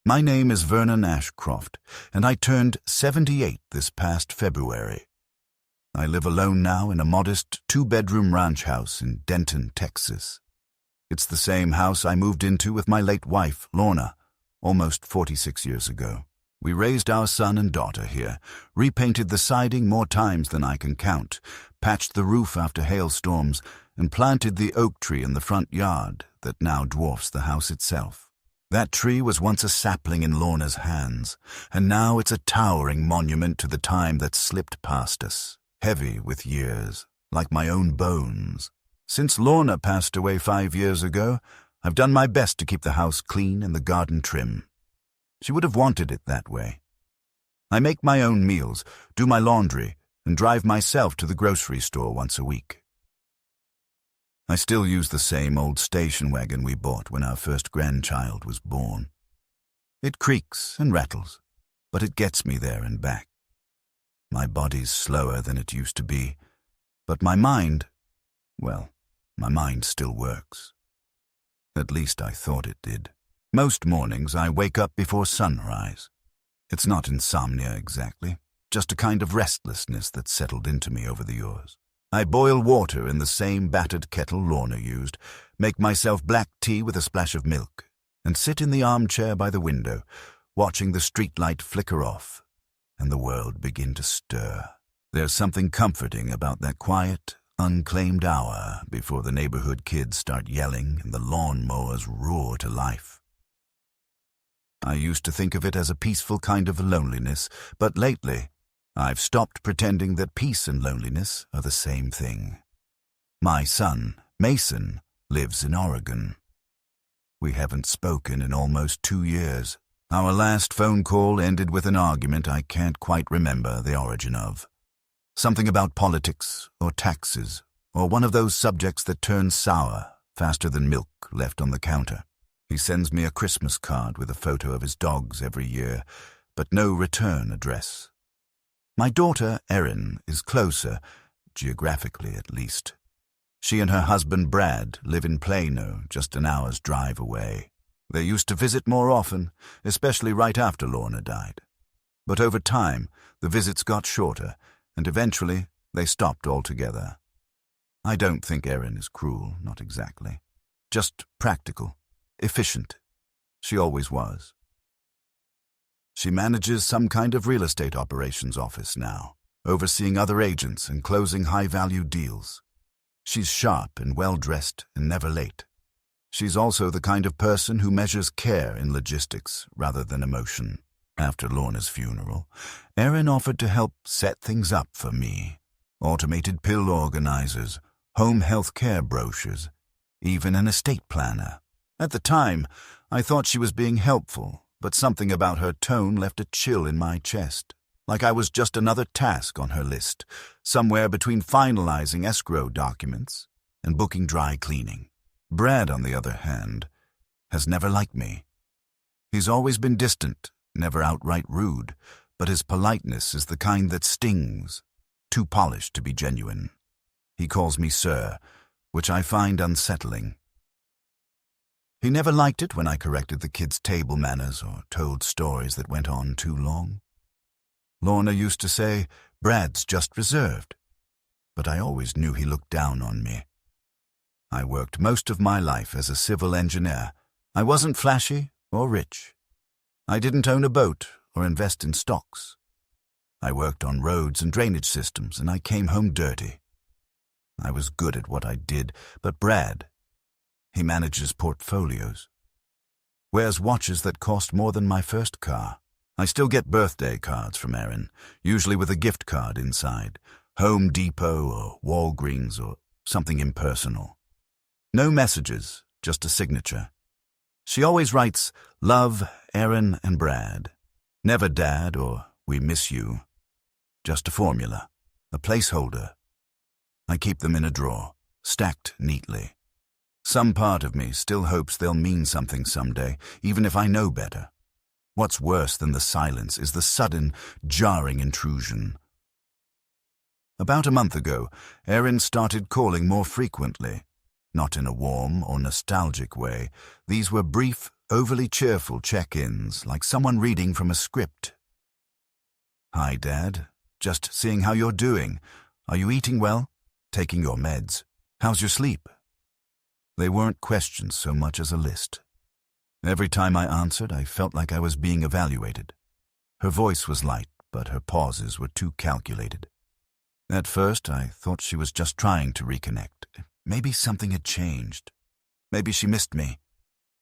My name is Vernon Ashcroft, and I turned 78 this past February. I live alone now in a modest two-bedroom ranch house in Denton, Texas. It's the same house I moved into with my late wife, Lorna, almost 46 years ago. We raised our son and daughter here, repainted the siding more times than I can count, patched the roof after hailstorms, and planted the oak tree in the front yard that now dwarfs the house itself. That tree was once a sapling in Lorna's hands, and now it's a towering monument to the time that slipped past us, heavy with years, like my own bones. Since Lorna passed away 5 years ago, I've done my best to keep the house clean and the garden trim. She would have wanted it that way. I make my own meals, do my laundry, and drive myself to the grocery store once a week. I still use the same old station wagon we bought when our first grandchild was born. It creaks and rattles, but it gets me there and back. My body's slower than it used to be, but my mind, well, my mind still works. At least I thought it did. Most mornings I wake up before sunrise. It's not insomnia exactly, just a kind of restlessness that's settled into me over the years. I boil water in the same battered kettle Lorna used, make myself black tea with a splash of milk, and sit in the armchair by the window, watching the streetlight flicker off and the world begin to stir. There's something comforting about that quiet, unclaimed hour before the neighborhood kids start yelling and the lawn mowers roar to life. I used to think of it as a peaceful kind of loneliness, but lately I've stopped pretending that peace and loneliness are the same thing. My son, Mason, lives in Oregon. We haven't spoken in almost 2 years. Our last phone call ended with an argument I can't quite remember the origin of. Something about politics or taxes, or one of those subjects that turn sour faster than milk left on the counter. He sends me a Christmas card with a photo of his dogs every year, but no return address. My daughter, Erin, is closer, geographically at least. She and her husband, Brad, live in Plano, just an hour's drive away. They used to visit more often, especially right after Lorna died. But over time, the visits got shorter, and eventually they stopped altogether. I don't think Erin is cruel, not exactly. Just practical. Efficient. She always was. She manages some kind of real estate operations office now, overseeing other agents and closing high-value deals. She's sharp and well-dressed and never late. She's also the kind of person who measures care in logistics rather than emotion. After Lorna's funeral, Erin offered to help set things up for me. Automated pill organizers, home health care brochures, even an estate planner. At the time, I thought she was being helpful, but something about her tone left a chill in my chest, like I was just another task on her list, somewhere between finalizing escrow documents and booking dry cleaning. Brad, on the other hand, has never liked me. He's always been distant, never outright rude, but his politeness is the kind that stings, too polished to be genuine. He calls me sir, which I find unsettling. He never liked it when I corrected the kids' table manners or told stories that went on too long. Lorna used to say, Brad's just reserved, but I always knew he looked down on me. I worked most of my life as a civil engineer. I wasn't flashy or rich. I didn't own a boat or invest in stocks. I worked on roads and drainage systems, and I came home dirty. I was good at what I did, but Brad, he manages portfolios. Wears watches that cost more than my first car. I still get birthday cards from Erin, usually with a gift card inside, Home Depot or Walgreens or something impersonal. No messages, just a signature. She always writes, Love, Erin and Brad. Never Dad or We miss you. Just a formula, a placeholder. I keep them in a drawer, stacked neatly. Some part of me still hopes they'll mean something someday, even if I know better. What's worse than the silence is the sudden, jarring intrusion. About a month ago, Erin started calling more frequently. Not in a warm or nostalgic way. These were brief, overly cheerful check-ins, like someone reading from a script. "Hi, Dad. Just seeing how you're doing. Are you eating well? Taking your meds? How's your sleep?" They weren't questions so much as a list. Every time I answered, I felt like I was being evaluated. Her voice was light, but her pauses were too calculated. At first, I thought she was just trying to reconnect. Maybe something had changed. Maybe she missed me.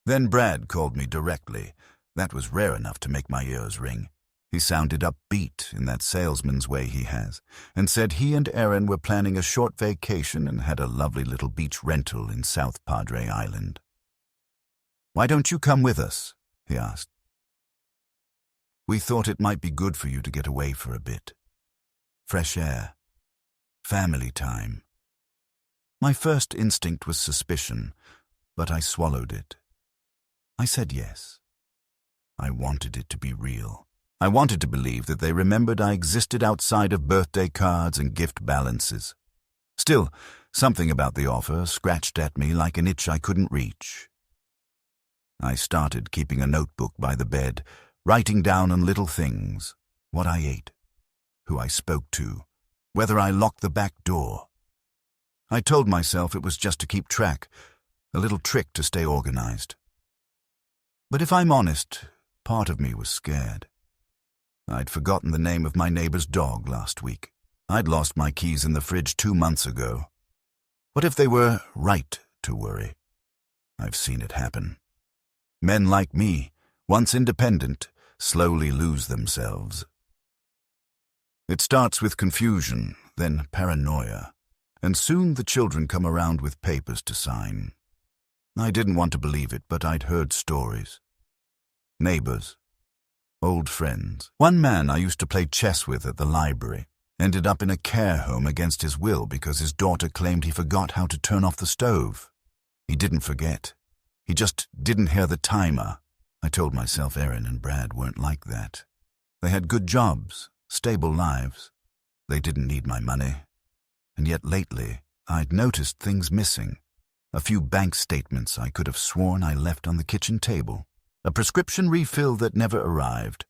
Then Brad called me directly. That was rare enough to make my ears ring. He sounded upbeat in that salesman's way he has, and said he and Erin were planning a short vacation and had a lovely little beach rental in South Padre Island. "Why don't you come with us?" he asked. "We thought it might be good for you to get away for a bit. Fresh air. Family time." My first instinct was suspicion, but I swallowed it. I said yes. I wanted it to be real. I wanted to believe that they remembered I existed outside of birthday cards and gift balances. Still, something about the offer scratched at me like an itch I couldn't reach. I started keeping a notebook by the bed, writing down on little things: what I ate, who I spoke to, whether I locked the back door. I told myself it was just to keep track, a little trick to stay organized. But if I'm honest, part of me was scared. I'd forgotten the name of my neighbor's dog last week. I'd lost my keys in the fridge 2 months ago. What if they were right to worry? I've seen it happen. Men like me, once independent, slowly lose themselves. It starts with confusion, then paranoia, and soon the children come around with papers to sign. I didn't want to believe it, but I'd heard stories. Neighbors. Old friends. One man I used to play chess with at the library ended up in a care home against his will because his daughter claimed he forgot how to turn off the stove. He didn't forget. He just didn't hear the timer. I told myself Erin and Brad weren't like that. They had good jobs, stable lives. They didn't need my money. And yet lately, I'd noticed things missing. A few bank statements I could have sworn I left on the kitchen table. A prescription refill that never arrived.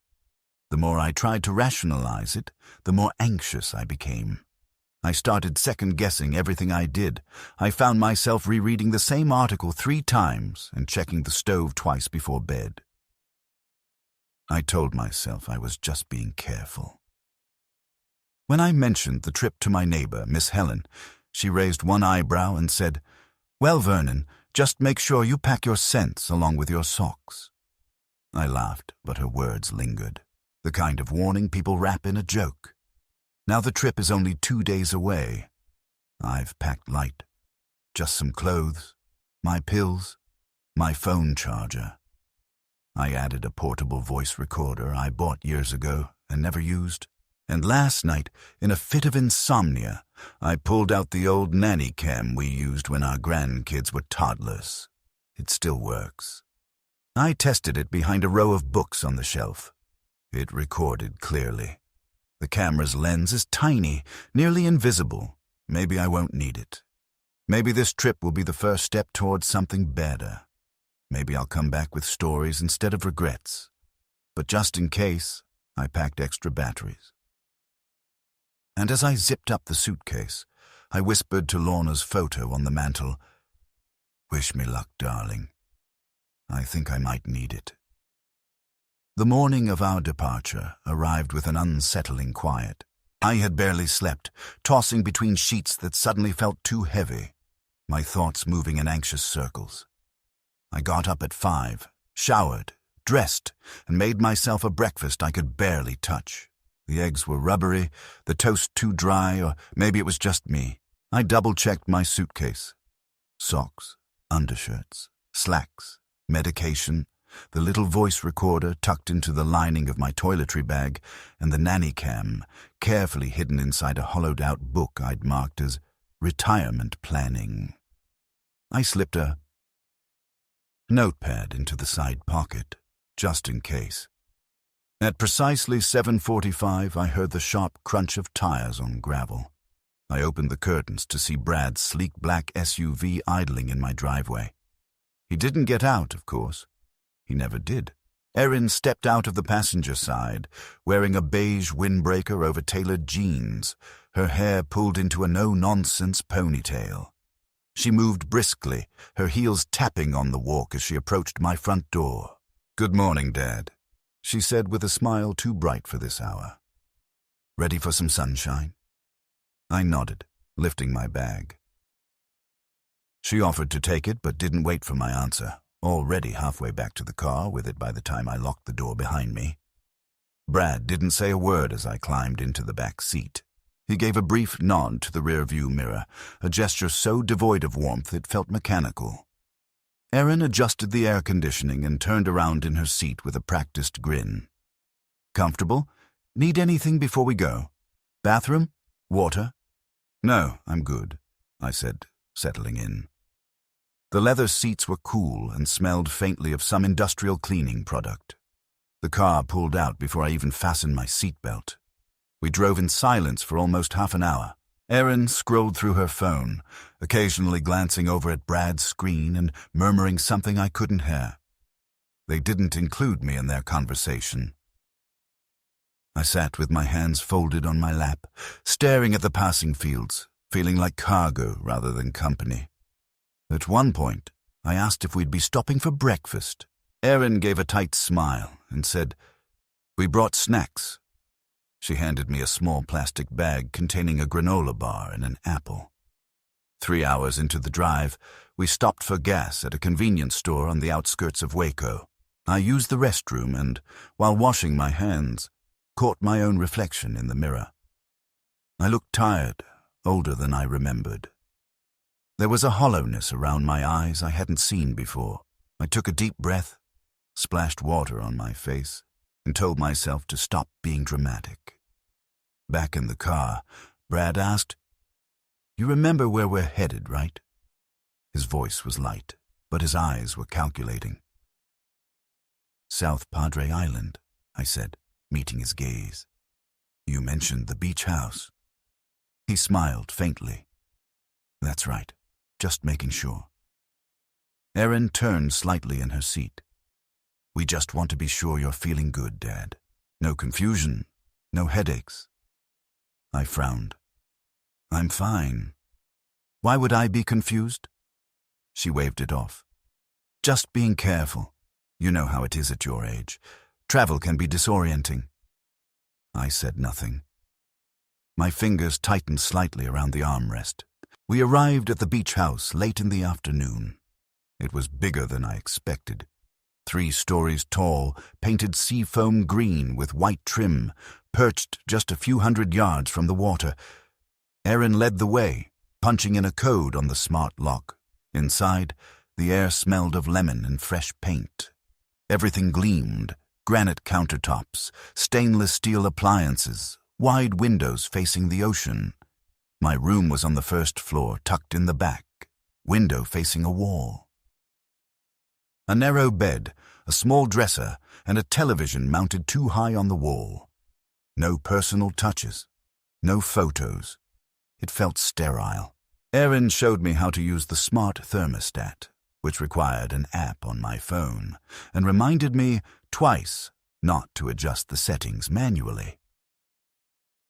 The more I tried to rationalize it, the more anxious I became. I started second-guessing everything I did. I found myself rereading the same article 3 times and checking the stove twice before bed. I told myself I was just being careful. When I mentioned the trip to my neighbor, Miss Helen, she raised one eyebrow and said, "Well, Vernon, just make sure you pack your scents along with your socks." I laughed, but her words lingered. The kind of warning people wrap in a joke. Now the trip is only 2 days away. I've packed light. Just some clothes, my pills, my phone charger. I added a portable voice recorder I bought years ago and never used. And last night, in a fit of insomnia, I pulled out the old nanny cam we used when our grandkids were toddlers. It still works. I tested it behind a row of books on the shelf. It recorded clearly. The camera's lens is tiny, nearly invisible. Maybe I won't need it. Maybe this trip will be the first step towards something better. Maybe I'll come back with stories instead of regrets. But just in case, I packed extra batteries. And as I zipped up the suitcase, I whispered to Lorna's photo on the mantel, "Wish me luck, darling. I think I might need it." The morning of our departure arrived with an unsettling quiet. I had barely slept, tossing between sheets that suddenly felt too heavy, my thoughts moving in anxious circles. I got up at 5, showered, dressed, and made myself a breakfast I could barely touch. The eggs were rubbery, the toast too dry, or maybe it was just me. I double-checked my suitcase. Socks, undershirts, slacks, medication, the little voice recorder tucked into the lining of my toiletry bag, and the nanny cam, carefully hidden inside a hollowed-out book I'd marked as retirement planning. I slipped a notepad into the side pocket, just in case. At precisely 7:45, I heard the sharp crunch of tires on gravel. I opened the curtains to see Brad's sleek black SUV idling in my driveway. He didn't get out, of course. He never did. Erin stepped out of the passenger side, wearing a beige windbreaker over tailored jeans, her hair pulled into a no-nonsense ponytail. She moved briskly, her heels tapping on the walk as she approached my front door. "Good morning, Dad," she said with a smile too bright for this hour. "Ready for some sunshine?" I nodded, lifting my bag. She offered to take it, but didn't wait for my answer, already halfway back to the car with it by the time I locked the door behind me. Brad didn't say a word as I climbed into the back seat. He gave a brief nod to the rearview mirror, a gesture so devoid of warmth it felt mechanical. Erin adjusted the air conditioning and turned around in her seat with a practiced grin. "Comfortable? Need anything before we go? Bathroom? Water?" "No, I'm good," I said, settling in. The leather seats were cool and smelled faintly of some industrial cleaning product. The car pulled out before I even fastened my seatbelt. We drove in silence for almost half an hour. Erin scrolled through her phone, occasionally glancing over at Brad's screen and murmuring something I couldn't hear. They didn't include me in their conversation. I sat with my hands folded on my lap, staring at the passing fields, feeling like cargo rather than company. At one point, I asked if we'd be stopping for breakfast. Erin gave a tight smile and said, "We brought snacks." She handed me a small plastic bag containing a granola bar and an apple. 3 hours into the drive, we stopped for gas at a convenience store on the outskirts of Waco. I used the restroom and, while washing my hands, caught my own reflection in the mirror. I looked tired, older than I remembered. There was a hollowness around my eyes I hadn't seen before. I took a deep breath, splashed water on my face, and told myself to stop being dramatic. Back in the car, Brad asked, "You remember where we're headed, right?" His voice was light, but his eyes were calculating. "South Padre Island," I said, meeting his gaze. "You mentioned the beach house." He smiled faintly. "That's right, just making sure." Erin turned slightly in her seat. "We just want to be sure you're feeling good, Dad. No confusion, no headaches." I frowned. "I'm fine. Why would I be confused?" She waved it off. "Just being careful. You know how it is at your age. Travel can be disorienting." I said nothing. My fingers tightened slightly around the armrest. We arrived at the beach house late in the afternoon. It was bigger than I expected. 3 stories tall, painted seafoam green with white trim, perched just a few hundred yards from the water. Erin led the way, punching in a code on the smart lock. Inside, the air smelled of lemon and fresh paint. Everything gleamed, granite countertops, stainless steel appliances, wide windows facing the ocean. My room was on the first floor, tucked in the back, window facing a wall. A narrow bed, a small dresser, and a television mounted too high on the wall. No personal touches, no photos. It felt sterile. Erin showed me how to use the smart thermostat, which required an app on my phone, and reminded me twice not to adjust the settings manually.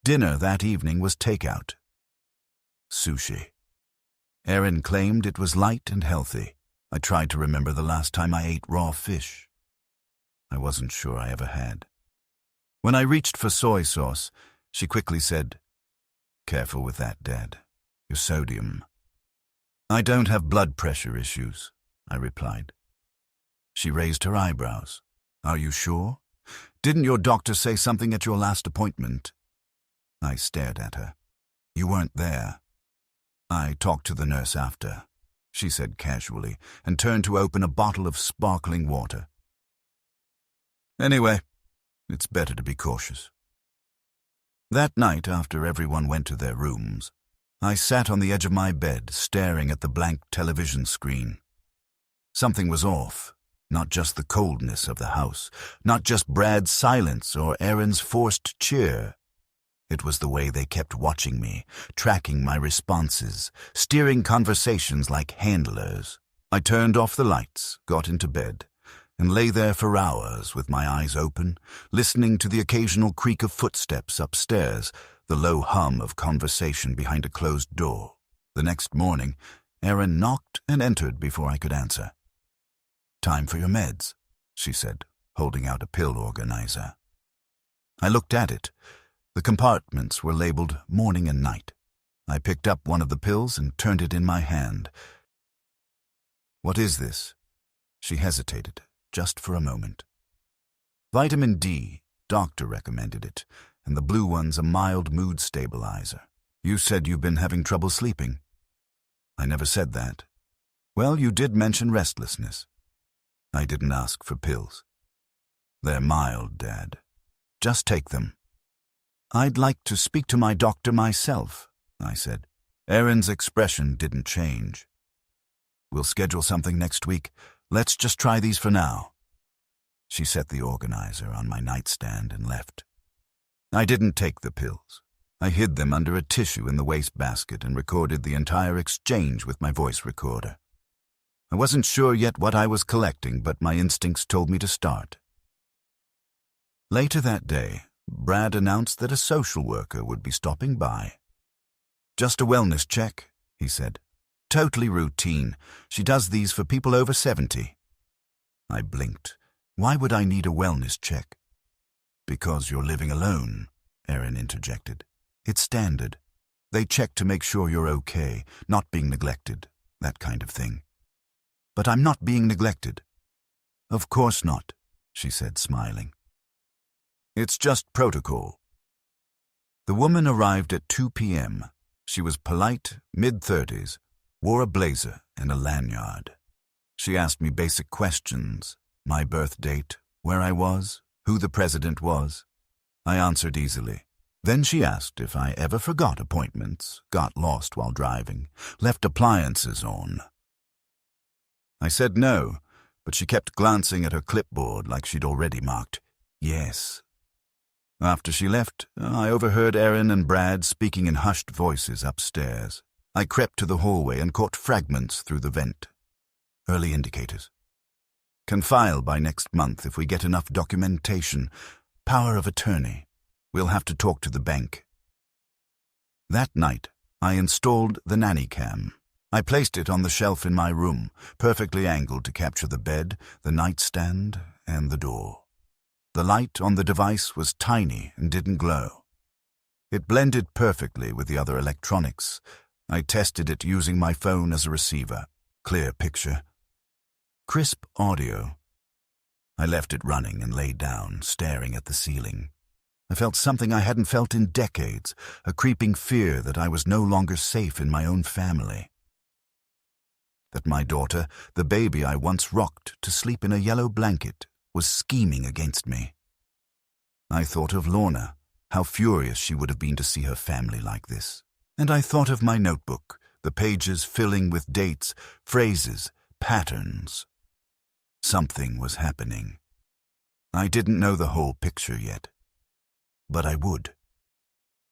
Dinner that evening was takeout. Sushi. Erin claimed it was light and healthy. I tried to remember the last time I ate raw fish. I wasn't sure I ever had. When I reached for soy sauce, she quickly said, "Careful with that, Dad. Your sodium." "I don't have blood pressure issues," I replied. She raised her eyebrows. "Are you sure? Didn't your doctor say something at your last appointment?" I stared at her. "You weren't there." "I talked to the nurse after," she said casually, and turned to open a bottle of sparkling water. "Anyway, it's better to be cautious." That night, after everyone went to their rooms, I sat on the edge of my bed, staring at the blank television screen. Something was off, not just the coldness of the house, not just Brad's silence or Erin's forced cheer. It was the way they kept watching me, tracking my responses, steering conversations like handlers. I turned off the lights, got into bed, and lay there for hours with my eyes open, listening to the occasional creak of footsteps upstairs, the low hum of conversation behind a closed door. The next morning, Erin knocked and entered before I could answer. "Time for your meds," she said, holding out a pill organizer. I looked at it. The compartments were labeled morning and night. I picked up one of the pills and turned it in my hand. "What is this?" She hesitated, just for a moment. "Vitamin D, doctor recommended it, and the blue one's a mild mood stabilizer. You said you've been having trouble sleeping." "I never said that." "Well, you did mention restlessness." "I didn't ask for pills." "They're mild, Dad. Just take them." "I'd like to speak to my doctor myself," I said. Erin's expression didn't change. "We'll schedule something next week. Let's just try these for now." She set the organizer on my nightstand and left. I didn't take the pills. I hid them under a tissue in the wastebasket and recorded the entire exchange with my voice recorder. I wasn't sure yet what I was collecting, but my instincts told me to start. Later that day, Brad announced that a social worker would be stopping by. "Just a wellness check," he said. "Totally routine. She does these for people over 70. I blinked. Why would I need a wellness check? "Because you're living alone," Erin interjected. "It's standard. They check to make sure you're okay, not being neglected, that kind of thing." "But I'm not being neglected." "Of course not," she said, smiling. "It's just protocol." The woman arrived at 2 p.m. She was polite, mid-30s, wore a blazer and a lanyard. She asked me basic questions: my birth date, where I was, who the president was. I answered easily. Then she asked if I ever forgot appointments, got lost while driving, left appliances on. I said no, but she kept glancing at her clipboard like she'd already marked yes. After she left, I overheard Erin and Brad speaking in hushed voices upstairs. I crept to the hallway and caught fragments through the vent. Early indicators. "Can file by next month if we get enough documentation. Power of attorney. We'll have to talk to the bank." That night, I installed the nanny cam. I placed it on the shelf in my room, perfectly angled to capture the bed, the nightstand, and the door. The light on the device was tiny and didn't glow. It blended perfectly with the other electronics. I tested it using my phone as a receiver. Clear picture. Crisp audio. I left it running and lay down, staring at the ceiling. I felt something I hadn't felt in decades, a creeping fear that I was no longer safe in my own family. That my daughter, the baby I once rocked to sleep in a yellow blanket, was scheming against me. I thought of Lorna, how furious she would have been to see her family like this. And I thought of my notebook, the pages filling with dates, phrases, patterns. Something was happening. I didn't know the whole picture yet. But I would.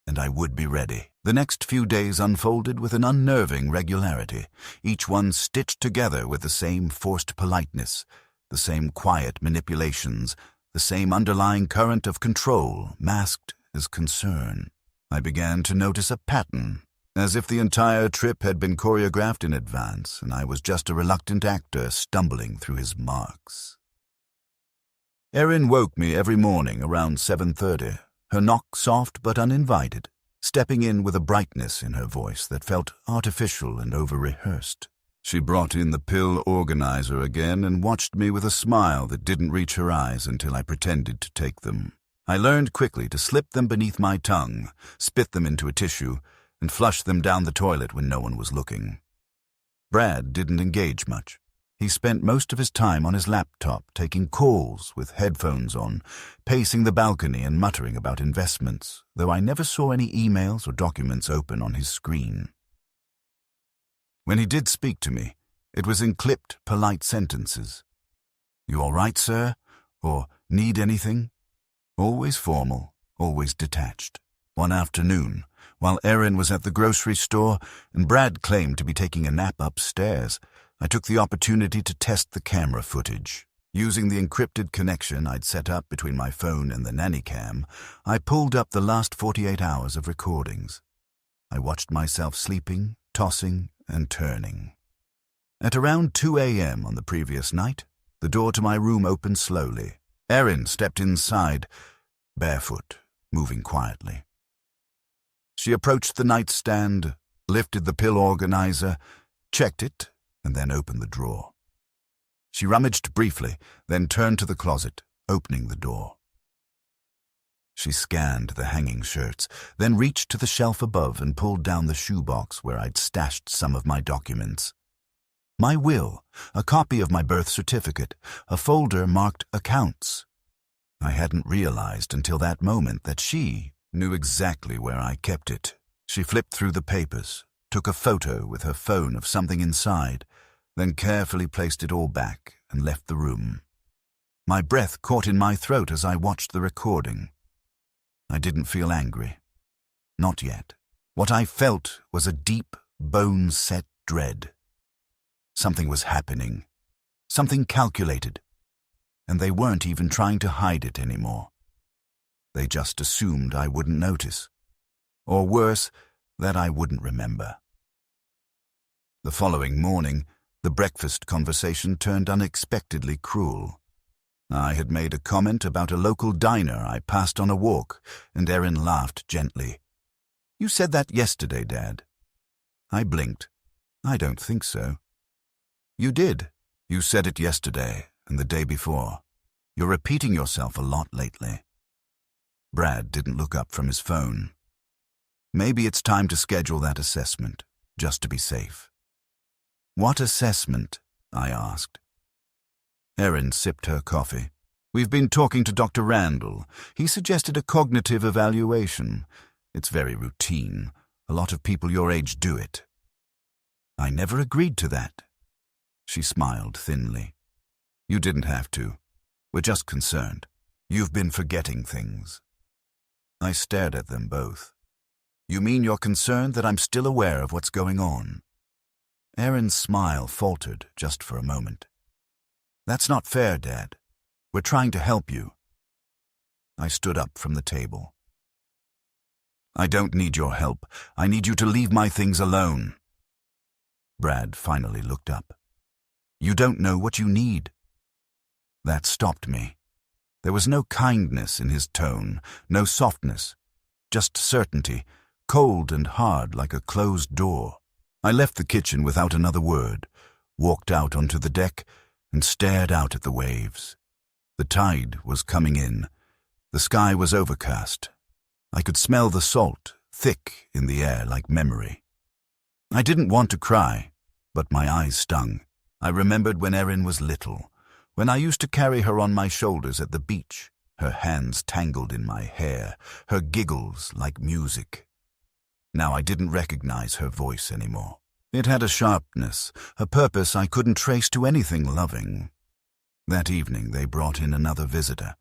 And I would be ready. The next few days unfolded with an unnerving regularity, each one stitched together with the same forced politeness, the same quiet manipulations, the same underlying current of control, masked as concern. I began to notice a pattern, as if the entire trip had been choreographed in advance, and I was just a reluctant actor stumbling through his marks. Erin woke me every morning around 7:30, her knock soft but uninvited, stepping in with a brightness in her voice that felt artificial and over-rehearsed. She brought in the pill organizer again and watched me with a smile that didn't reach her eyes until I pretended to take them. I learned quickly to slip them beneath my tongue, spit them into a tissue, and flush them down the toilet when no one was looking. Brad didn't engage much. He spent most of his time on his laptop, taking calls with headphones on, pacing the balcony and muttering about investments, though I never saw any emails or documents open on his screen. When he did speak to me, it was in clipped, polite sentences. "You all right, sir?" or "Need anything?" Always formal, always detached. One afternoon, while Erin was at the grocery store and Brad claimed to be taking a nap upstairs, I took the opportunity to test the camera footage. Using the encrypted connection I'd set up between my phone and the nanny cam, I pulled up the last 48 hours of recordings. I watched myself sleeping, tossing, and turning. At around 2 a.m. on the previous night, the door to my room opened slowly. Erin stepped inside, barefoot, moving quietly. She approached the nightstand, lifted the pill organizer, checked it, and then opened the drawer. She rummaged briefly, then turned to the closet, opening the door. She scanned the hanging shirts, then reached to the shelf above and pulled down the shoebox where I'd stashed some of my documents. My will, a copy of my birth certificate, a folder marked accounts. I hadn't realized until that moment that she knew exactly where I kept it. She flipped through the papers, took a photo with her phone of something inside, then carefully placed it all back and left the room. My breath caught in my throat as I watched the recording. I didn't feel angry. Not yet. What I felt was a deep, bone-set dread. Something was happening. Something calculated. And they weren't even trying to hide it anymore. They just assumed I wouldn't notice. Or worse, that I wouldn't remember. The following morning, the breakfast conversation turned unexpectedly cruel. I had made a comment about a local diner I passed on a walk, and Erin laughed gently. "You said that yesterday, Dad." I blinked. "I don't think so." "You did. You said it yesterday and the day before. You're repeating yourself a lot lately." Brad didn't look up from his phone. "Maybe it's time to schedule that assessment, just to be safe." "What assessment?" I asked. Erin sipped her coffee. "We've been talking to Dr. Randall. He suggested a cognitive evaluation. It's very routine. A lot of people your age do it." "I never agreed to that." She smiled thinly. "You didn't have to. We're just concerned. You've been forgetting things." I stared at them both. "You mean you're concerned that I'm still aware of what's going on?" Erin's smile faltered just for a moment. "That's not fair, Dad. We're trying to help you." I stood up from the table. "I don't need your help. I need you to leave my things alone." Brad finally looked up. "You don't know what you need." That stopped me. There was no kindness in his tone, no softness, just certainty, cold and hard like a closed door. I left the kitchen without another word, walked out onto the deck, and stared out at the waves. The tide was coming in. The sky was overcast. I could smell the salt, thick in the air like memory. I didn't want to cry, but my eyes stung. I remembered when Erin was little, when I used to carry her on my shoulders at the beach, her hands tangled in my hair, her giggles like music. Now I didn't recognize her voice anymore. It had a sharpness, a purpose I couldn't trace to anything loving. That evening they brought in another visitor.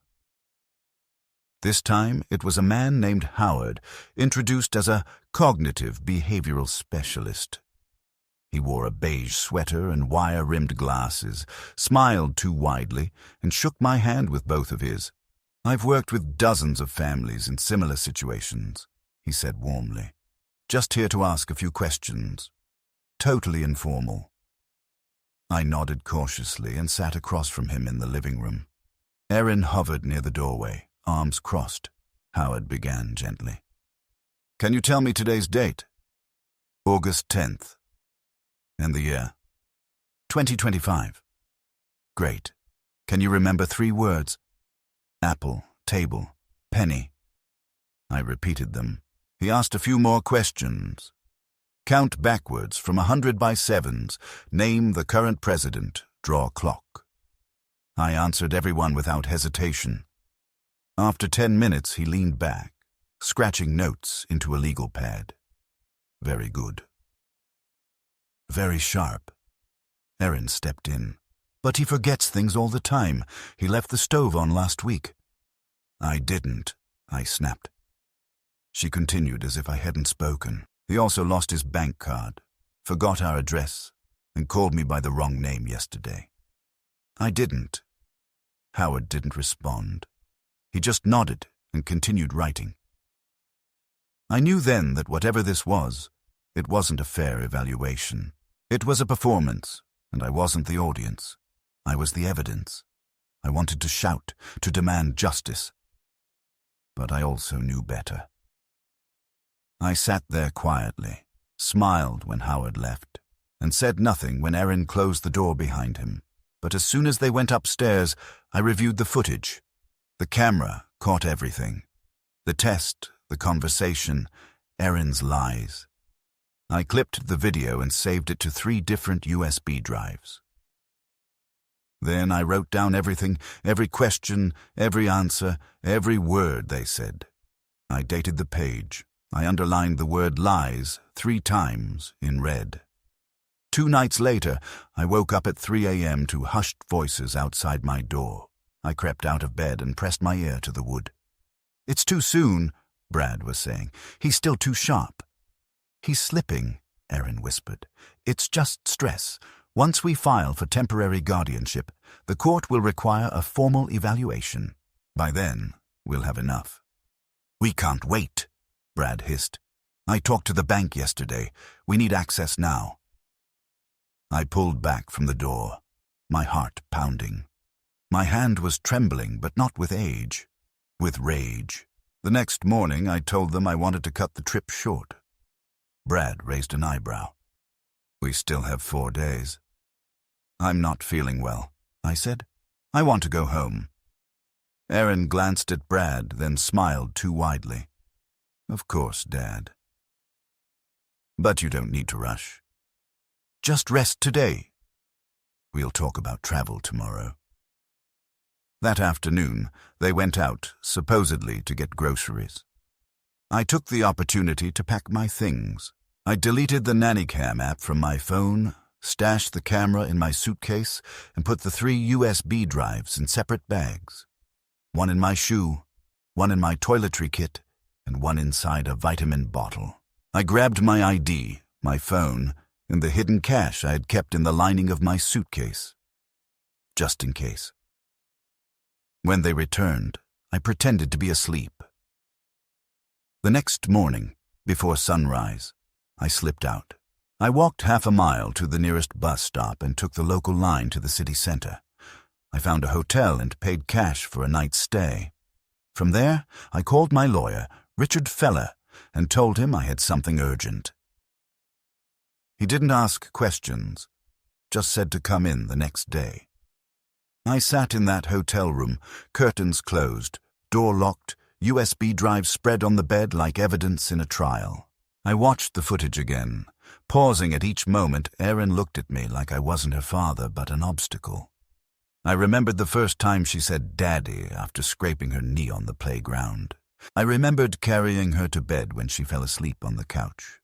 This time it was a man named Howard, introduced as a cognitive behavioral specialist. He wore a beige sweater and wire-rimmed glasses, smiled too widely, and shook my hand with both of his. "I've worked with dozens of families in similar situations," he said warmly. "Just here to ask a few questions. Totally informal." I nodded cautiously and sat across from him in the living room. Erin hovered near the doorway, arms crossed. Howard began gently. "Can you tell me today's date?" "August 10th. "And the year?" 2025. "Great. Can you remember 3 words?" "Apple, table, penny." I repeated them. He asked a few more questions. "Count backwards from 100 by 7s. Name the current president. Draw clock." I answered everyone without hesitation. After 10 minutes, he leaned back, scratching notes into a legal pad. "Very good." "Very sharp." Erin stepped in. "But he forgets things all the time. He left the stove on last week." "I didn't," I snapped. She continued as if I hadn't spoken. "He also lost his bank card, forgot our address, and called me by the wrong name yesterday." "I didn't." Howard didn't respond. He just nodded and continued writing. I knew then that whatever this was, it wasn't a fair evaluation. It was a performance, and I wasn't the audience. I was the evidence. I wanted to shout, to demand justice. But I also knew better. I sat there quietly, smiled when Howard left, and said nothing when Erin closed the door behind him. But as soon as they went upstairs, I reviewed the footage. The camera caught everything. The test, the conversation, Erin's lies. I clipped the video and saved it to 3 different USB drives. Then I wrote down everything, every question, every answer, every word they said. I dated the page. I underlined the word lies 3 times in red. 2 nights later, I woke up at 3 a.m. to hushed voices outside my door. I crept out of bed and pressed my ear to the wood. "It's too soon," Brad was saying. "He's still too sharp." "He's slipping," Erin whispered. "It's just stress. Once we file for temporary guardianship, the court will require a formal evaluation. By then, we'll have enough." "We can't wait," Brad hissed. "I talked to the bank yesterday. We need access now." I pulled back from the door, my heart pounding. My hand was trembling, but not with age, with rage. The next morning, I told them I wanted to cut the trip short. Brad raised an eyebrow. "We still have 4 days." "I'm not feeling well," I said. "I want to go home." Erin glanced at Brad, then smiled too widely. "Of course, Dad. But you don't need to rush. Just rest today. We'll talk about travel tomorrow." That afternoon, they went out, supposedly to get groceries. I took the opportunity to pack my things. I deleted the Nannycam app from my phone, stashed the camera in my suitcase, and put the 3 USB drives in separate bags. 1 in my shoe, 1 in my toiletry kit, and 1 inside a vitamin bottle. I grabbed my ID, my phone, and the hidden cash I had kept in the lining of my suitcase, just in case. When they returned, I pretended to be asleep. The next morning, before sunrise, I slipped out. I walked half a mile to the nearest bus stop and took the local line to the city center. I found a hotel and paid cash for a night's stay. From there, I called my lawyer, Richard Feller, and told him I had something urgent. He didn't ask questions, just said to come in the next day. I sat in that hotel room, curtains closed, door locked, USB drive spread on the bed like evidence in a trial. I watched the footage again. Pausing at each moment, Erin looked at me like I wasn't her father but an obstacle. I remembered the first time she said "Daddy" after scraping her knee on the playground. I remembered carrying her to bed when she fell asleep on the couch.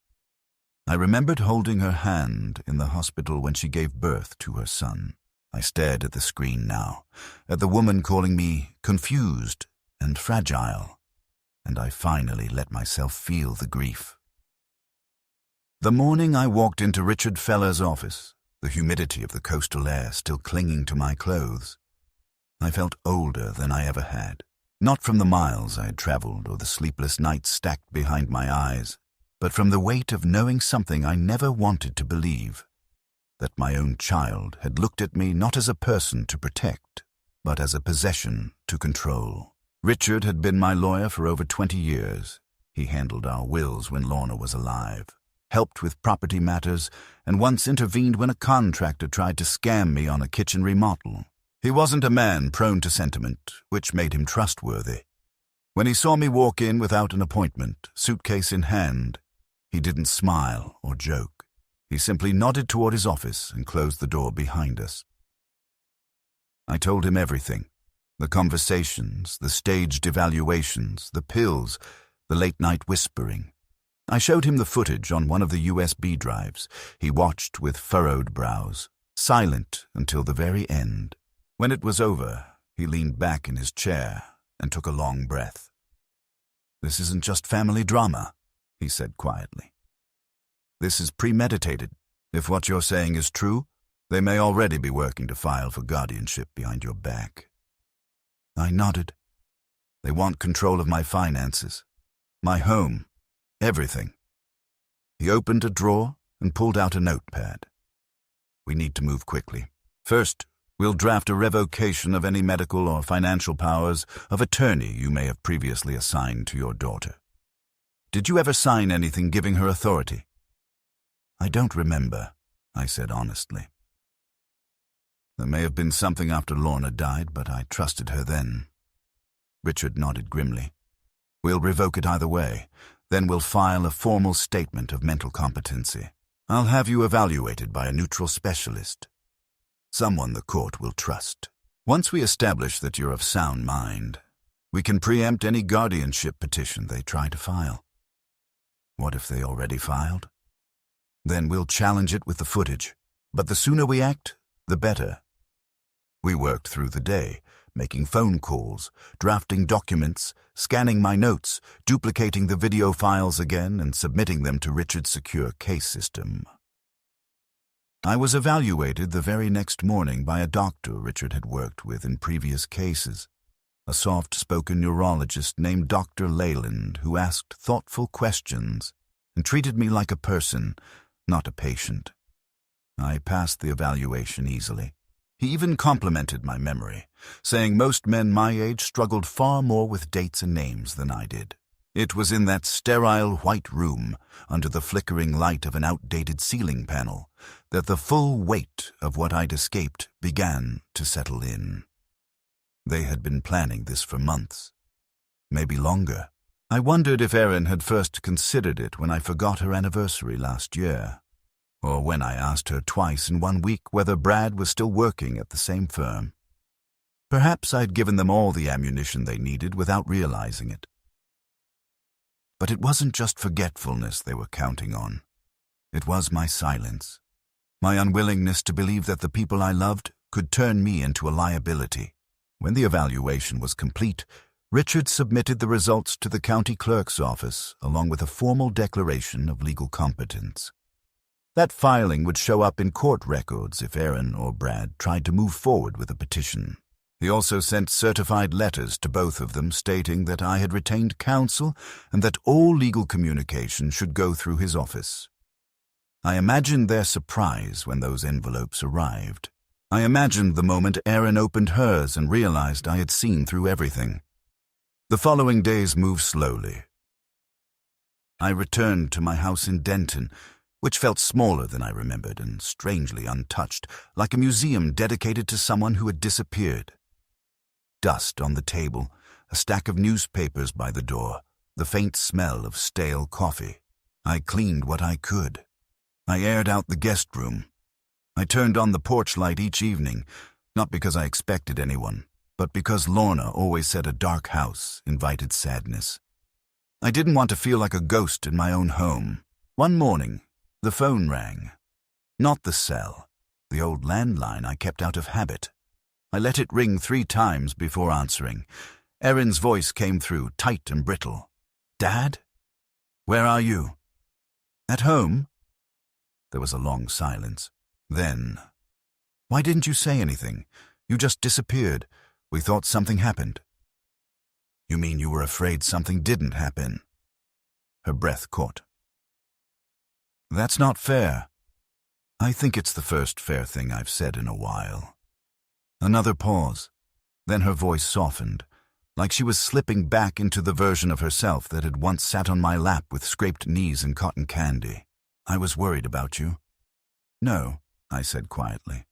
I remembered holding her hand in the hospital when she gave birth to her son. I stared at the screen now, at the woman calling me confused and fragile, and I finally let myself feel the grief. The morning I walked into Richard Feller's office, the humidity of the coastal air still clinging to my clothes, I felt older than I ever had. Not from the miles I had traveled or the sleepless nights stacked behind my eyes, but from the weight of knowing something I never wanted to believe, that my own child had looked at me not as a person to protect, but as a possession to control. Richard had been my lawyer for over 20 years. He handled our wills when Lorna was alive, helped with property matters, and once intervened when a contractor tried to scam me on a kitchen remodel. He wasn't a man prone to sentiment, which made him trustworthy. When he saw me walk in without an appointment, suitcase in hand, he didn't smile or joke. He simply nodded toward his office and closed the door behind us. I told him everything. The conversations, the staged evaluations, the pills, the late-night whispering. I showed him the footage on one of the USB drives. He watched with furrowed brows, silent until the very end. When it was over, he leaned back in his chair and took a long breath. "This isn't just family drama," he said quietly. "This is premeditated. If what you're saying is true, they may already be working to file for guardianship behind your back." I nodded. They want control of my finances, my home, everything. He opened a drawer and pulled out a notepad. We need to move quickly. First, we'll draft a revocation of any medical or financial powers of attorney you may have previously assigned to your daughter. Did you ever sign anything giving her authority? I don't remember, I said honestly. There may have been something after Lorna died, but I trusted her then. Richard nodded grimly. We'll revoke it either way. Then we'll file a formal statement of mental competency. I'll have you evaluated by a neutral specialist, someone the court will trust. Once we establish that you're of sound mind, we can preempt any guardianship petition they try to file. What if they already filed? Then we'll challenge it with the footage, but the sooner we act, the better. We worked through the day, making phone calls, drafting documents, scanning my notes, duplicating the video files again, and submitting them to Richard's secure case system. I was evaluated the very next morning by a doctor Richard had worked with in previous cases, a soft-spoken neurologist named Dr. Leyland, who asked thoughtful questions and treated me like a person, not a patient. I passed the evaluation easily. He even complimented my memory, saying most men my age struggled far more with dates and names than I did. It was in that sterile white room, under the flickering light of an outdated ceiling panel, that the full weight of what I'd escaped began to settle in. They had been planning this for months, maybe longer. I wondered if Erin had first considered it when I forgot her anniversary last year, or when I asked her twice in 1 week whether Brad was still working at the same firm. Perhaps I'd given them all the ammunition they needed without realizing it. But it wasn't just forgetfulness they were counting on. It was my silence, my unwillingness to believe that the people I loved could turn me into a liability. When the evaluation was complete, Richard submitted the results to the county clerk's office along with a formal declaration of legal competence. That filing would show up in court records if Erin or Brad tried to move forward with a petition. He also sent certified letters to both of them stating that I had retained counsel and that all legal communication should go through his office. I imagined their surprise when those envelopes arrived. I imagined the moment Erin opened hers and realized I had seen through everything. The following days moved slowly. I returned to my house in Denton, which felt smaller than I remembered and strangely untouched, like a museum dedicated to someone who had disappeared. Dust on the table, a stack of newspapers by the door, the faint smell of stale coffee. I cleaned what I could. I aired out the guest room. I turned on the porch light each evening, not because I expected anyone, but because Lorna always said a dark house invited sadness. I didn't want to feel like a ghost in my own home. One morning, the phone rang. Not the cell, the old landline I kept out of habit. I let it ring 3 times before answering. Erin's voice came through, tight and brittle. "Dad? Where are you?" "At home?" There was a long silence. Then, "Why didn't you say anything? You just disappeared. We thought something happened." "You mean you were afraid something didn't happen?" Her breath caught. "That's not fair." "I think it's the first fair thing I've said in a while." Another pause. Then her voice softened, like she was slipping back into the version of herself that had once sat on my lap with scraped knees and cotton candy. "I was worried about you." "No," I said quietly.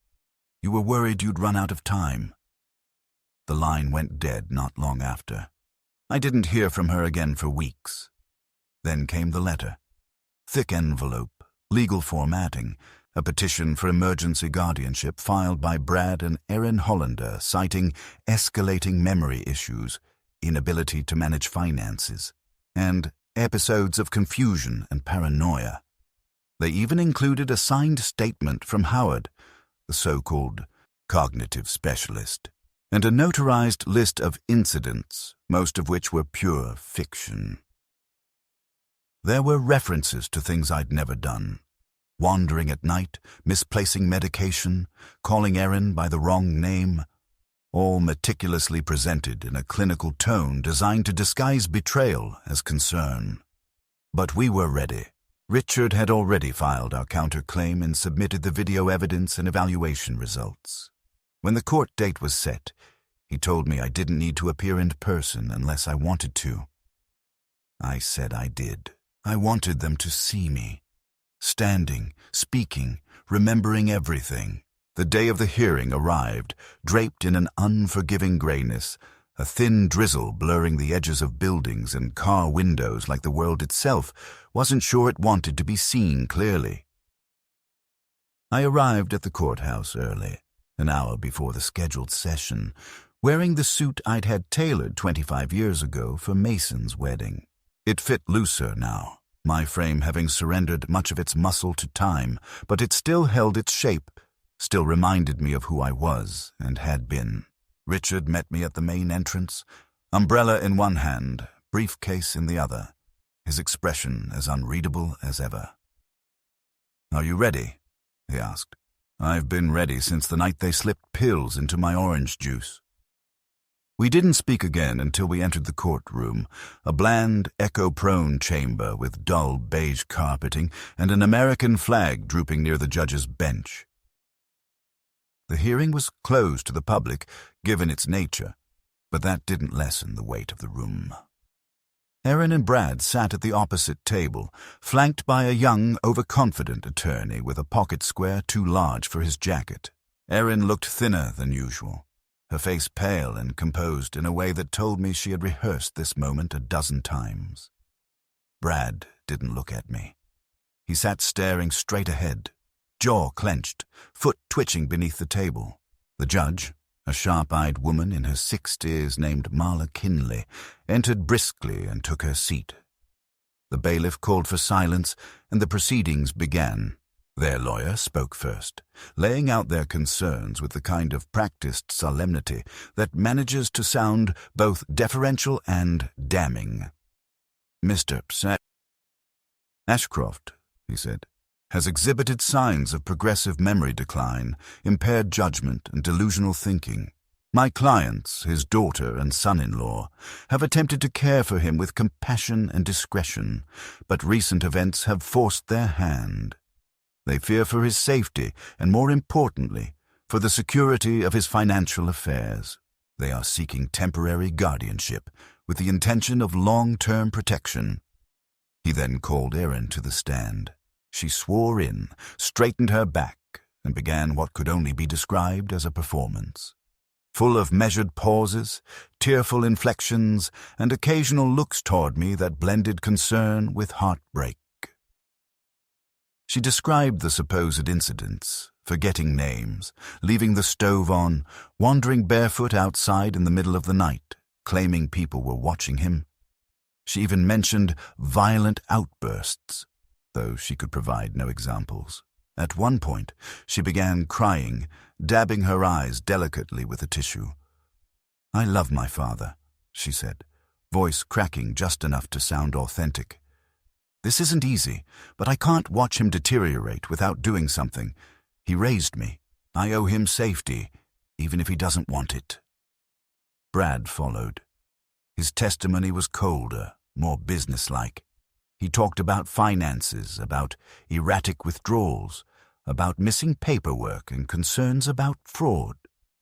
"You were worried you'd run out of time." The line went dead not long after. I didn't hear from her again for weeks. Then came the letter. Thick envelope, legal formatting, a petition for emergency guardianship filed by Brad and Erin Hollander citing escalating memory issues, inability to manage finances, and episodes of confusion and paranoia. They even included a signed statement from Howard, the so-called cognitive specialist, and a notarized list of incidents, most of which were pure fiction. There were references to things I'd never done. Wandering at night, misplacing medication, calling Erin by the wrong name. all meticulously presented in a clinical tone designed to disguise betrayal as concern. But we were ready. Richard had already filed our counterclaim and submitted the video evidence and evaluation results. When the court date was set, he told me I didn't need to appear in person unless I wanted to. I said I did. I wanted them to see me. Standing, speaking, remembering everything. The day of the hearing arrived, draped in an unforgiving grayness, a thin drizzle blurring the edges of buildings and car windows like the world itself wasn't sure it wanted to be seen clearly. I arrived at the courthouse early, an hour before the scheduled session, wearing the suit I'd had tailored 25 years ago for Mason's wedding. It fit looser now, my frame having surrendered much of its muscle to time, but it still held its shape, still reminded me of who I was and had been. Richard met me at the main entrance, umbrella in one hand, briefcase in the other, his expression as unreadable as ever. "Are you ready?" he asked. "I've been ready since the night they slipped pills into my orange juice." We didn't speak again until we entered the courtroom, a bland, echo-prone chamber with dull beige carpeting and an American flag drooping near the judge's bench. The hearing was closed to the public, given its nature, but that didn't lessen the weight of the room. Erin and Brad sat at the opposite table, flanked by a young, overconfident attorney with a pocket square too large for his jacket. Erin looked thinner than usual, her face pale and composed in a way that told me she had rehearsed this moment a dozen times. Brad didn't look at me. He sat staring straight ahead, jaw clenched, foot twitching beneath the table. The judge, a sharp-eyed woman in her 60s named Marla Kinley, entered briskly and took her seat. The bailiff called for silence, and the proceedings began. Their lawyer spoke first, laying out their concerns with the kind of practiced solemnity that manages to sound both deferential and damning. "Mr. Ashcroft," he said, "has exhibited signs of progressive memory decline, impaired judgment, and delusional thinking. My clients, his daughter and son-in-law, have attempted to care for him with compassion and discretion, but recent events have forced their hand. They fear for his safety and, more importantly, for the security of his financial affairs. They are seeking temporary guardianship with the intention of long-term protection." He then called Erin to the stand. She swore in, straightened her back, and began what could only be described as a performance. Full of measured pauses, tearful inflections, and occasional looks toward me that blended concern with heartbreak. She described the supposed incidents, forgetting names, leaving the stove on, wandering barefoot outside in the middle of the night, claiming people were watching him. She even mentioned violent outbursts, though she could provide no examples. At one point, she began crying, dabbing her eyes delicately with a tissue. "I love my father," she said, voice cracking just enough to sound authentic. "This isn't easy, but I can't watch him deteriorate without doing something. He raised me. I owe him safety, even if he doesn't want it." Brad followed. His testimony was colder, more businesslike. He talked about finances, about erratic withdrawals, about missing paperwork and concerns about fraud.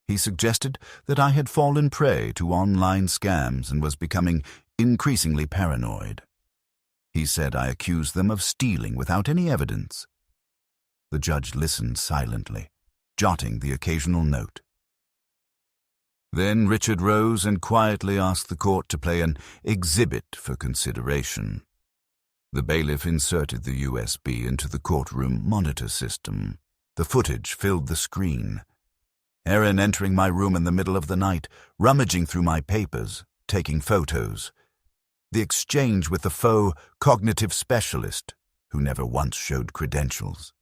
He suggested that I had fallen prey to online scams and was becoming increasingly paranoid. He said I accused them of stealing without any evidence. The judge listened silently, jotting the occasional note. Then Richard rose and quietly asked the court to play an exhibit for consideration. The bailiff inserted the USB into the courtroom monitor system. The footage filled the screen. Erin entering my room in the middle of the night, rummaging through my papers, taking photos. The exchange with the faux cognitive specialist, who never once showed credentials.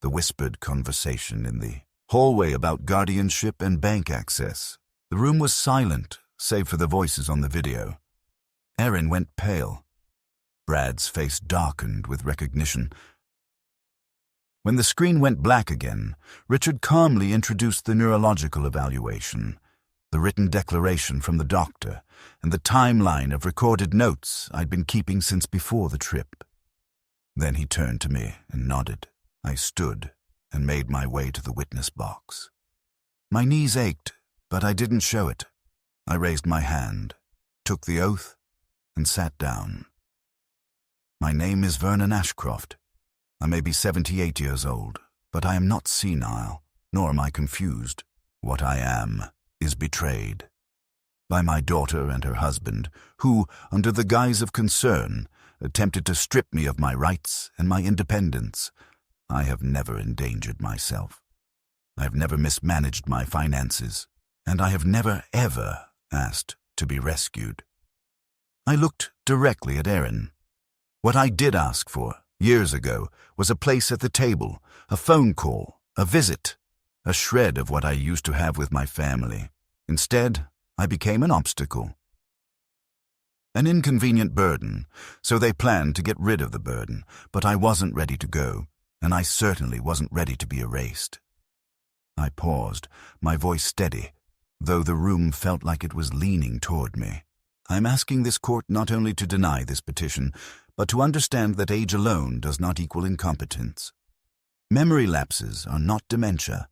The whispered conversation in the hallway about guardianship and bank access. The room was silent, save for the voices on the video. Erin went pale. Brad's face darkened with recognition. When the screen went black again, Richard calmly introduced the neurological evaluation, the written declaration from the doctor, and the timeline of recorded notes I'd been keeping since before the trip. Then he turned to me and nodded. I stood and made my way to the witness box. My knees ached, but I didn't show it. I raised my hand, took the oath, and sat down. My name is Vernon Ashcroft. I may be 78 years old, but I am not senile, nor am I confused. What I am is betrayed by my daughter and her husband, who, under the guise of concern, attempted to strip me of my rights and my independence. I have never endangered myself. I have never mismanaged my finances, and I have never, ever asked to be rescued. I looked directly at Erin. What I did ask for, years ago, was a place at the table, a phone call, a visit, a shred of what I used to have with my family. Instead, I became an obstacle. An inconvenient burden, so they planned to get rid of the burden, but I wasn't ready to go, and I certainly wasn't ready to be erased. I paused, my voice steady, though the room felt like it was leaning toward me. I'm asking this court not only to deny this petition, but to understand that age alone does not equal incompetence. Memory lapses are not dementia.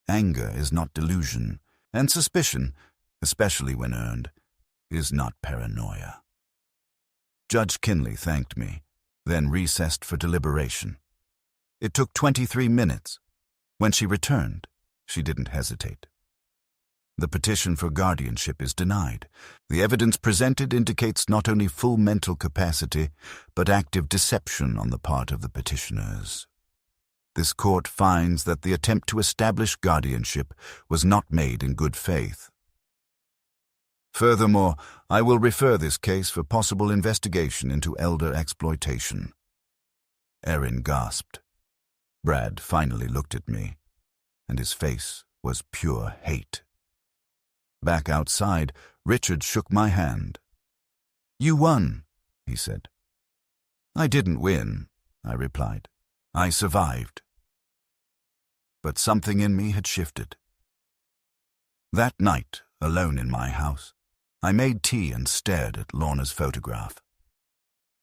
Anger is not delusion, and suspicion, especially when earned, is not paranoia. Judge Kinley thanked me, then recessed for deliberation. It took 23 minutes. When she returned, she didn't hesitate. The petition for guardianship is denied. The evidence presented indicates not only full mental capacity, but active deception on the part of the petitioners. This court finds that the attempt to establish guardianship was not made in good faith. Furthermore, I will refer this case for possible investigation into elder exploitation. Erin gasped. Brad finally looked at me, and his face was pure hate. Back outside, Richard shook my hand. "You won," he said. "I didn't win," I replied. "I survived." But something in me had shifted. That night, alone in my house, I made tea and stared at Lorna's photograph.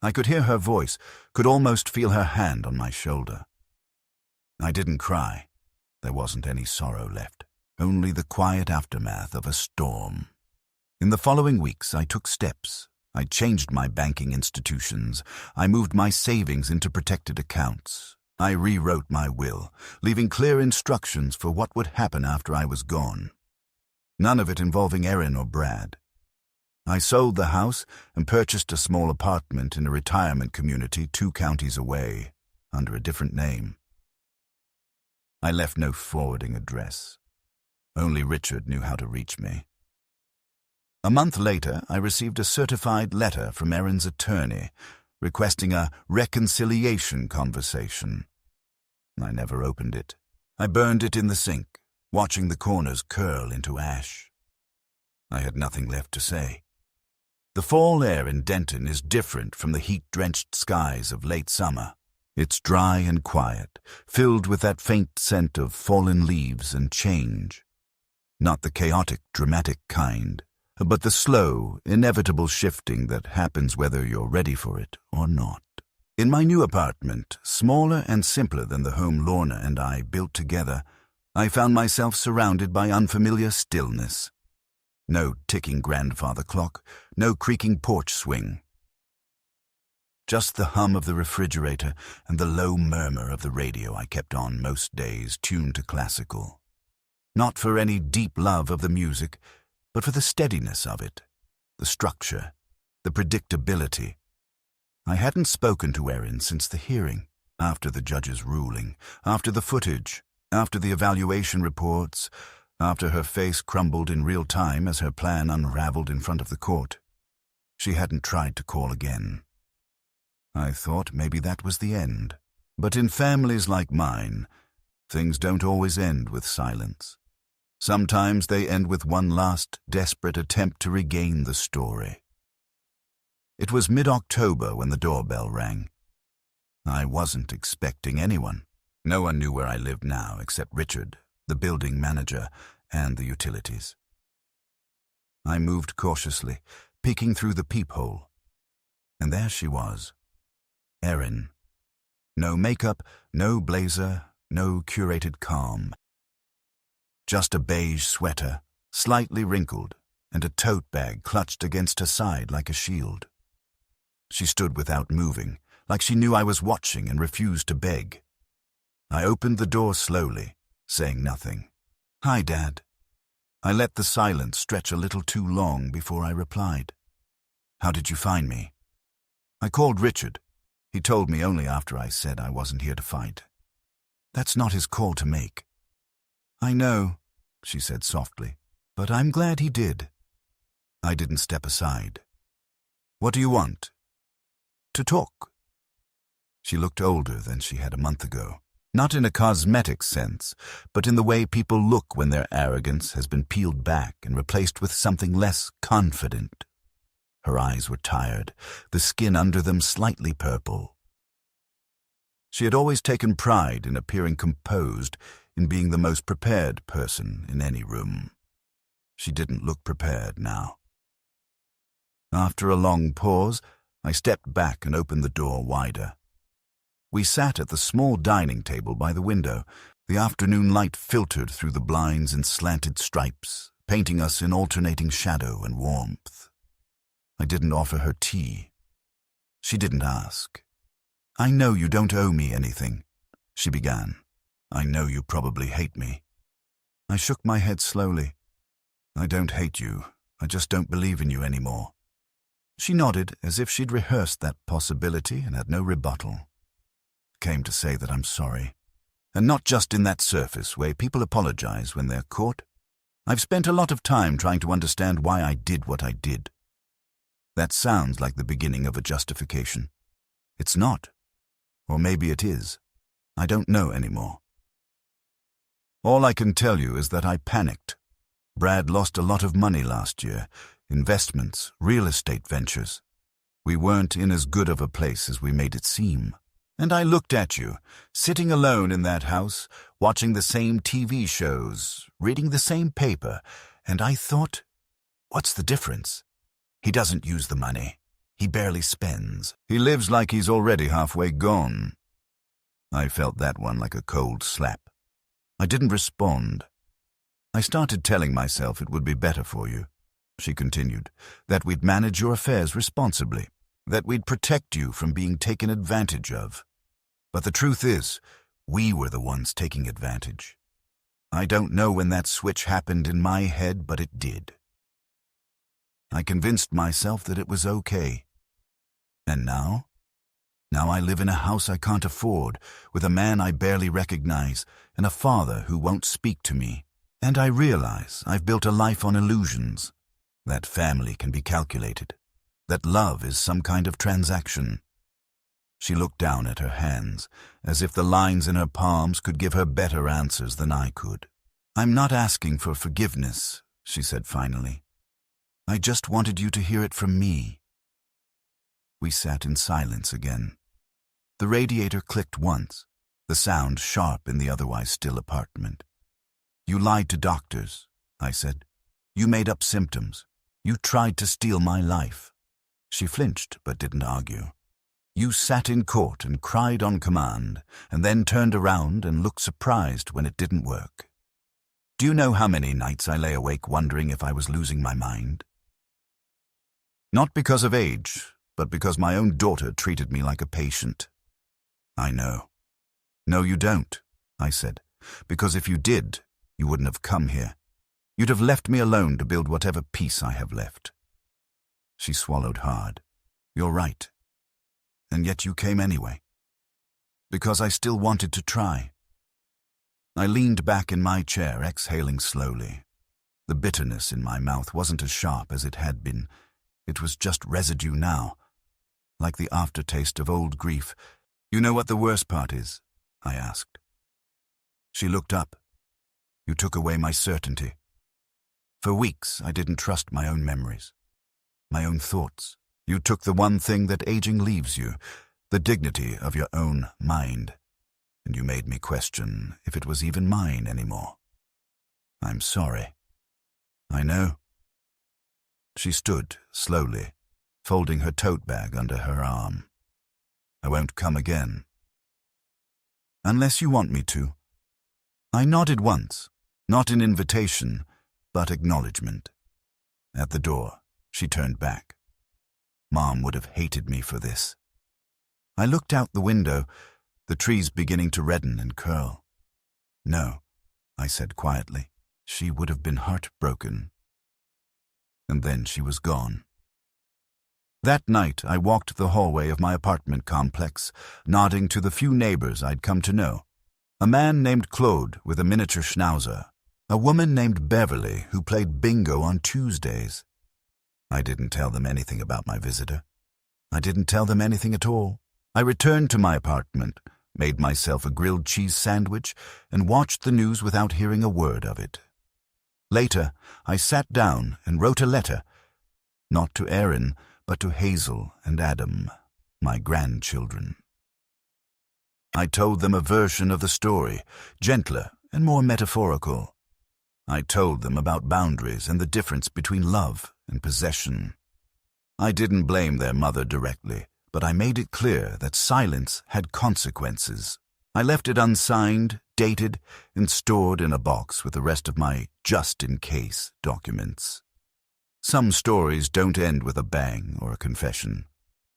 I could hear her voice, could almost feel her hand on my shoulder. I didn't cry. There wasn't any sorrow left. Only the quiet aftermath of a storm. In the following weeks, I took steps. I changed my banking institutions. I moved my savings into protected accounts. I rewrote my will, leaving clear instructions for what would happen after I was gone. None of it involving Erin or Brad. I sold the house and purchased a small apartment in a retirement community 2 counties away, under a different name. I left no forwarding address. Only Richard knew how to reach me. A month later, I received a certified letter from Erin's attorney requesting a reconciliation conversation. I never opened it. I burned it in the sink, watching the corners curl into ash. I had nothing left to say. The fall air in Denton is different from the heat-drenched skies of late summer. It's dry and quiet, filled with that faint scent of fallen leaves and change. Not the chaotic, dramatic kind, but the slow, inevitable shifting that happens whether you're ready for it or not. In my new apartment, smaller and simpler than the home Lorna and I built together, I found myself surrounded by unfamiliar stillness. No ticking grandfather clock, no creaking porch swing. Just the hum of the refrigerator and the low murmur of the radio I kept on most days, tuned to classical. Not for any deep love of the music, but for the steadiness of it, the structure, the predictability. I hadn't spoken to Erin since the hearing, after the judge's ruling, after the footage, after the evaluation reports, after her face crumbled in real time as her plan unraveled in front of the court. She hadn't tried to call again. I thought maybe that was the end. But in families like mine, things don't always end with silence. Sometimes they end with one last, desperate attempt to regain the story. It was mid-October when the doorbell rang. I wasn't expecting anyone. No one knew where I lived now except Richard, the building manager, and the utilities. I moved cautiously, peeking through the peephole. And there she was, Erin. No makeup, no blazer, no curated calm. Just a beige sweater, slightly wrinkled, and a tote bag clutched against her side like a shield. She stood without moving, like she knew I was watching and refused to beg. I opened the door slowly, saying nothing. "Hi, Dad." I let the silence stretch a little too long before I replied. "How did you find me?" "I called Richard. He told me only after I said I wasn't here to fight." "That's not his call to make." "I know," she said softly, "but I'm glad he did." I didn't step aside. "What do you want?" "To talk." She looked older than she had a month ago. Not in a cosmetic sense, but in the way people look when their arrogance has been peeled back and replaced with something less confident. Her eyes were tired, the skin under them slightly purple. She had always taken pride in appearing composed, in being the most prepared person in any room. She didn't look prepared now. After a long pause, I stepped back and opened the door wider. We sat at the small dining table by the window. The afternoon light filtered through the blinds in slanted stripes, painting us in alternating shadow and warmth. I didn't offer her tea. She didn't ask. "I know you don't owe me anything," she began. "I know you probably hate me." I shook my head slowly. "I don't hate you. I just don't believe in you anymore." She nodded as if she'd rehearsed that possibility and had no rebuttal. "Came to say that I'm sorry. And not just in that surface way people apologize when they're caught. I've spent a lot of time trying to understand why I did what I did." That sounds like the beginning of a justification. It's not. Or maybe it is. I don't know anymore. All I can tell you is that I panicked. Brad lost a lot of money last year. Investments, real estate ventures. We weren't in as good of a place as we made it seem. And I looked at you, sitting alone in that house, watching the same TV shows, reading the same paper, and I thought, what's the difference? He doesn't use the money. He barely spends. He lives like he's already halfway gone. I felt that one like a cold slap. I didn't respond. "I started telling myself it would be better for you," she continued, "that we'd manage your affairs responsibly, that we'd protect you from being taken advantage of. But the truth is, we were the ones taking advantage. I don't know when that switch happened in my head, but it did. I convinced myself that it was okay. And now? Now I live in a house I can't afford, with a man I barely recognize, and a father who won't speak to me. And I realize I've built a life on illusions, that family can be calculated, that love is some kind of transaction." She looked down at her hands, as if the lines in her palms could give her better answers than I could. "I'm not asking for forgiveness," she said finally. "I just wanted you to hear it from me." We sat in silence again. The radiator clicked once, the sound sharp in the otherwise still apartment. "You lied to doctors," I said. "You made up symptoms. You tried to steal my life." She flinched but didn't argue. "You sat in court and cried on command, and then turned around and looked surprised when it didn't work. Do you know how many nights I lay awake wondering if I was losing my mind? Not because of age, but because my own daughter treated me like a patient." "I know." "No, you don't," I said, "because if you did, you wouldn't have come here. You'd have left me alone to build whatever peace I have left." She swallowed hard. "You're right. And yet you came anyway. Because I still wanted to try." I leaned back in my chair, exhaling slowly. The bitterness in my mouth wasn't as sharp as it had been. It was just residue now, like the aftertaste of old grief. "You know what the worst part is?" I asked. She looked up. "You took away my certainty. For weeks I didn't trust my own memories, my own thoughts. You took the one thing that aging leaves you, the dignity of your own mind, and you made me question if it was even mine anymore. I'm sorry." "I know." She stood, slowly, folding her tote bag under her arm. "I won't come again." "Unless you want me to." I nodded once, not in invitation, but acknowledgement. At the door, she turned back. Mom would have hated me for this. I looked out the window, the trees beginning to redden and curl. "No," I said quietly. She would have been heartbroken. And then she was gone. That night, I walked the hallway of my apartment complex, nodding to the few neighbors I'd come to know. A man named Claude with a miniature schnauzer. A woman named Beverly who played bingo on Tuesdays. I didn't tell them anything about my visitor. I didn't tell them anything at all. I returned to my apartment, made myself a grilled cheese sandwich, and watched the news without hearing a word of it. Later, I sat down and wrote a letter, not to Erin, but to Hazel and Adam, my grandchildren. I told them a version of the story, gentler and more metaphorical. I told them about boundaries and the difference between love and possession. I didn't blame their mother directly, but I made it clear that silence had consequences. I left it unsigned, dated, and stored in a box with the rest of my just-in-case documents. Some stories don't end with a bang or a confession.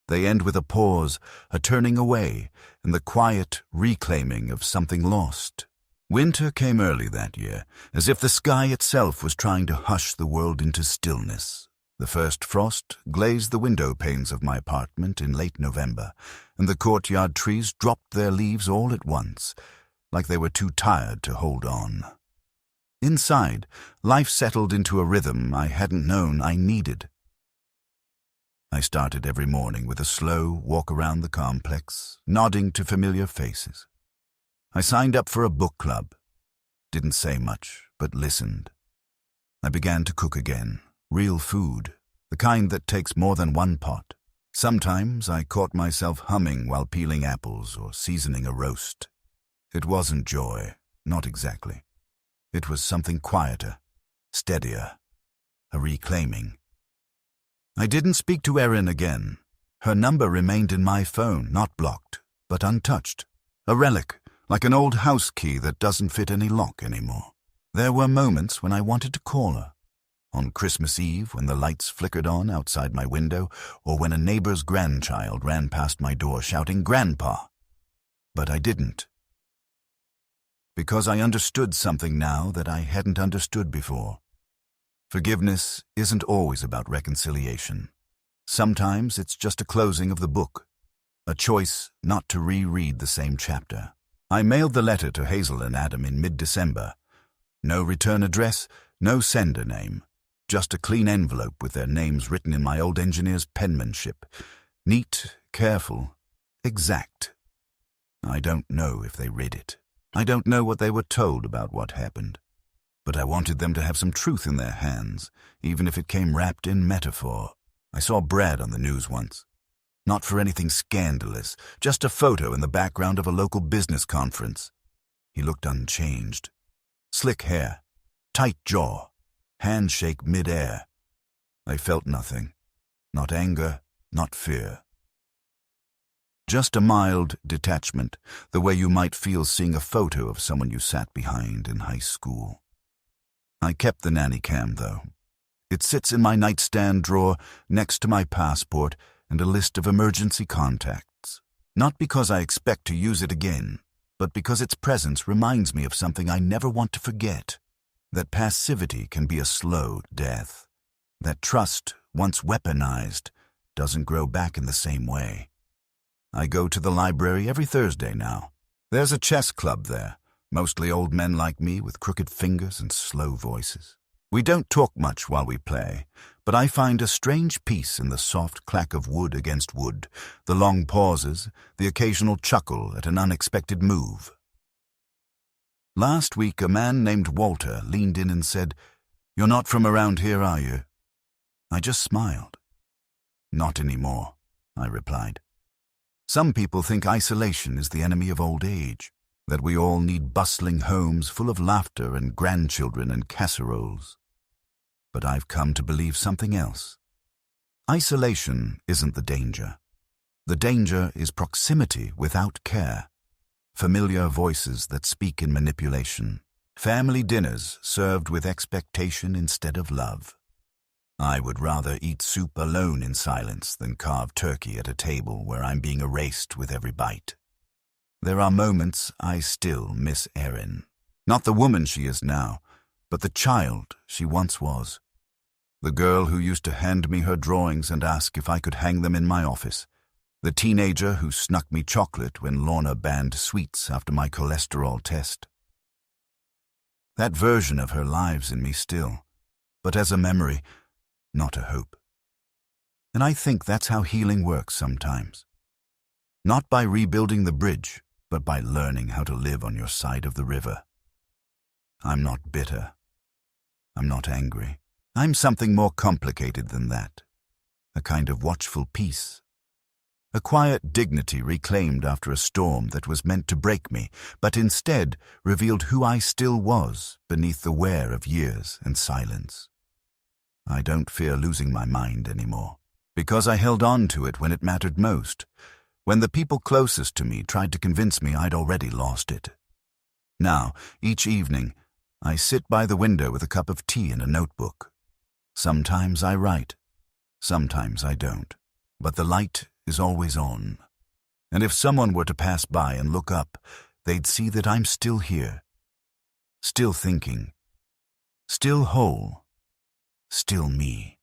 They end with a pause, a turning away, and the quiet reclaiming of something lost. Winter came early that year, as if the sky itself was trying to hush the world into stillness. The first frost glazed the window panes of my apartment in late November, and the courtyard trees dropped their leaves all at once, like they were too tired to hold on. Inside, life settled into a rhythm I hadn't known I needed. I started every morning with a slow walk around the complex, nodding to familiar faces. I signed up for a book club. Didn't say much, but listened. I began to cook again, real food, the kind that takes more than one pot. Sometimes I caught myself humming while peeling apples or seasoning a roast. It wasn't joy, not exactly. It was something quieter, steadier, a reclaiming. I didn't speak to Erin again. Her number remained in my phone, not blocked, but untouched. A relic, like an old house key that doesn't fit any lock anymore. There were moments when I wanted to call her. On Christmas Eve, when the lights flickered on outside my window, or when a neighbor's grandchild ran past my door shouting, "Grandpa!" But I didn't. Because I understood something now that I hadn't understood before. Forgiveness isn't always about reconciliation. Sometimes it's just a closing of the book, a choice not to reread the same chapter. I mailed the letter to Hazel and Adam in mid-December. No return address, no sender name. Just a clean envelope with their names written in my old engineer's penmanship. Neat, careful, exact. I don't know if they read it. I don't know what they were told about what happened. But I wanted them to have some truth in their hands, even if it came wrapped in metaphor. I saw Brad on the news once. Not for anything scandalous, just a photo in the background of a local business conference. He looked unchanged. Slick hair, tight jaw, handshake mid-air. I felt nothing. Not anger, not fear. Just a mild detachment, the way you might feel seeing a photo of someone you sat behind in high school. I kept the nanny cam, though. It sits in my nightstand drawer next to my passport and a list of emergency contacts. Not because I expect to use it again, but because its presence reminds me of something I never want to forget. That passivity can be a slow death. That trust, once weaponized, doesn't grow back in the same way. I go to the library every Thursday now. There's a chess club there, mostly old men like me with crooked fingers and slow voices. We don't talk much while we play, but I find a strange peace in the soft clack of wood against wood, the long pauses, the occasional chuckle at an unexpected move. Last week, a man named Walter leaned in and said, "You're not from around here, are you?" I just smiled. "Not anymore," I replied. Some people think isolation is the enemy of old age, that we all need bustling homes full of laughter and grandchildren and casseroles. but I've come to believe something else. Isolation isn't the danger. The danger is proximity without care, familiar voices that speak in manipulation, family dinners served with expectation instead of love. I would rather eat soup alone in silence than carve turkey at a table where I'm being erased with every bite. There are moments I still miss Erin. Not the woman she is now, but the child she once was. The girl who used to hand me her drawings and ask if I could hang them in my office. The teenager who snuck me chocolate when Lorna banned sweets after my cholesterol test. That version of her lives in me still, but as a memory, not a hope. And I think that's how healing works sometimes. Not by rebuilding the bridge, but by learning how to live on your side of the river. I'm not bitter. I'm not angry. I'm something more complicated than that. A kind of watchful peace. A quiet dignity reclaimed after a storm that was meant to break me, but instead revealed who I still was beneath the wear of years and silence. I don't fear losing my mind anymore, because I held on to it when it mattered most, when the people closest to me tried to convince me I'd already lost it. Now, each evening, I sit by the window with a cup of tea and a notebook. Sometimes I write, sometimes I don't, but the light is always on. And if someone were to pass by and look up, they'd see that I'm still here, still thinking, still whole, still me.